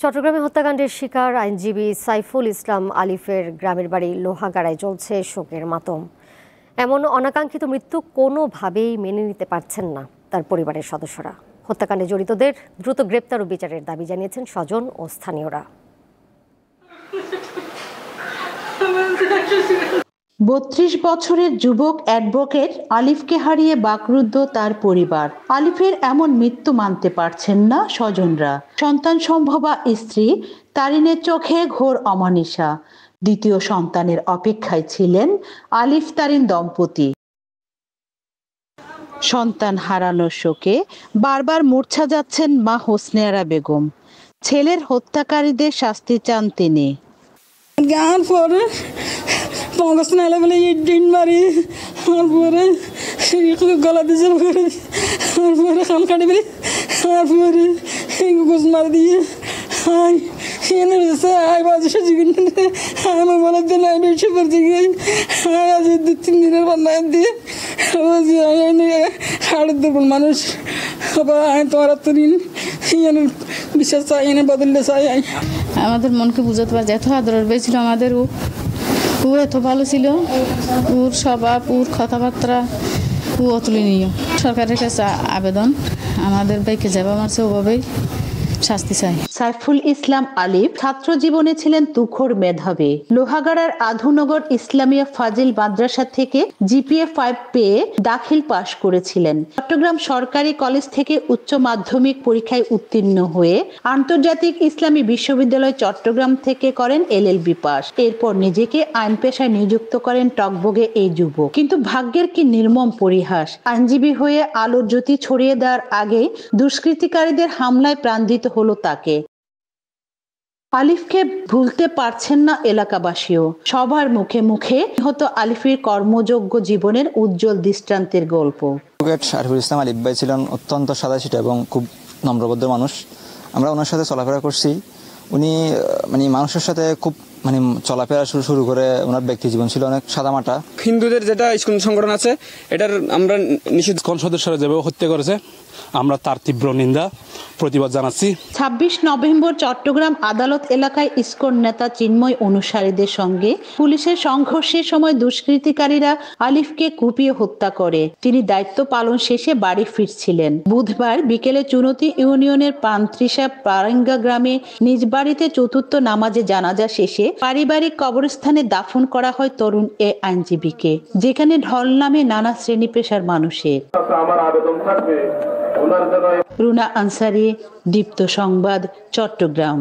চট্টগ্রামে হত্যাকাণ্ডের শিকার আইনজীবী সাইফুল ইসলাম আলিফের গ্রামের বাড়ি লোহাগাড়ায় চলছে শোকের মাতম। এমন অনাকাঙ্ক্ষিত মৃত্যু কোনোভাবেই মেনে নিতে পারছেন না তার পরিবারের সদস্যরা। হত্যাকাণ্ডে জড়িতদের দ্রুত গ্রেপ্তার ও বিচারের দাবি জানিয়েছেন স্বজন ও স্থানীয়রা। ৩২ বছরের যুবক অ্যাডভোকেট আলিফকে হারিয়ে বাকরুদ্ধ তার পরিবার। আলিফের এমন মৃত্যু মানতে পারছেন না স্বজনরা। সন্তান সম্ভবা স্ত্রী তারিনের চোখে ঘোর অমানিসা। দ্বিতীয় সন্তানের অপেক্ষায় ছিলেন আলিফ তারিন দম্পতি। সন্তান হারানোর শোকে বারবার মূর্ছা যাচ্ছেন মা হোসনেয়ারা বেগম। ছেলের হত্যাকারীদের শাস্তি চান তিনি। পঙ্গস নাইলে বলে ইডিন মারি তারপরে গলা দিয়ে তারপরে খাল কাটি বলি তারপরে গোস মার দিয়ে এনে রয়েছে বাজে সে জিগিন আমার বলার দিন আমি এসে পড়ছি আজ 2-3 দিনের বান্নায় দিয়ে হাড়ের দুর্বল মানুষ তোমার তো বিশ্বাস চাই এনে বদললে চাই। আমাদের মনকে বুঝাতে পারছে এত আদরের পেয়েছিল আমাদের ও এত ভালো ছিল, ওর স্বভাব ওর কথাবার্তা ও অতুলনীয়। সরকারের কাছে আবেদন আমাদের বেঁকে যাবে মারছে ওভাবেই শাস্তি চাই। সাইফুল ইসলাম আলিফ ছাত্র জীবনে ছিলেন তুখোড় মেধাবী। লোহাগাড়ার আধুনগর ইসলামিয়া ফাজিল মাদ্রাসা থেকে জিপিএ 5 পেয়ে দাখিল পাশ করেছিলেন। চট্টগ্রাম সরকারি কলেজ থেকে উচ্চ মাধ্যমিক পরীক্ষায় উত্তীর্ণ হয়ে আন্তর্জাতিক ইসলামী বিশ্ববিদ্যালয় চট্টগ্রাম থেকে করেন এলএলবি পাস। এরপর নিজেকে আইন পেশায় নিযুক্ত করেন টকবগে এই যুবক। কিন্তু ভাগ্যের কি নির্মম পরিহাস, আইনজীবী হয়ে আলোর জ্যোতি ছড়িয়ে দেওয়ার আগে দুষ্কৃতিকারীদের হামলায় প্রাণ দিতে হলো তাকে। আলিফকে ভুলতে পারছেন না এলাকাবাসীও। সবার মুখে মুখে হতো আলিফের কর্মযোগ্য জীবনের উজ্জ্বল দৃষ্টান্তের গল্প। সাইফুল ইসলাম আলিফ ভাই ছিলেন অত্যন্ত সাদাসিধা এবং খুব নম্রভদ্র মানুষ। আমরা ওনার সাথে চলাফেরা করছি। উনি মানুষের সাথে খুব চলাফেরা শুরু করে ওনার ব্যক্তি জীবন ছিল অনেক সাদামাটা। হিন্দুদের যেটা ইসকন সংগঠন আছে এটার আমরা নিষিদ্ধ সদস্যরা যেভাবে হত্যা করেছে আমরা তার তীব্র নিন্দা প্রতিবাদ জানাচ্ছি। 26 নভেম্বর চট্টগ্রাম আদালত এলাকায় ইসকন নেতা চিন্ময় অনুসারীদের সঙ্গে পুলিশের সংঘর্ষের সময় দুষ্কৃতিকারীরা আলিফকে কুপিয়ে হত্যা করে। তিনি দায়িত্ব পালন শেষে বাড়ি ফিরছিলেন। বুধবার বিকেলে চুনতি ইউনিয়নের পান্ত্রিসা পারেঙ্গা গ্রামে নিজ বাড়িতে চতুর্থ নামাজে জানাজা শেষে পারিবারিক কবরস্থানে দাফন করা হয় তরুণ এ আইনজীবীকে, যেখানে ঢল নামে নানা শ্রেণী পেশার মানুষের। রুনা আনসারি, দীপ্ত সংবাদ, চট্টগ্রাম।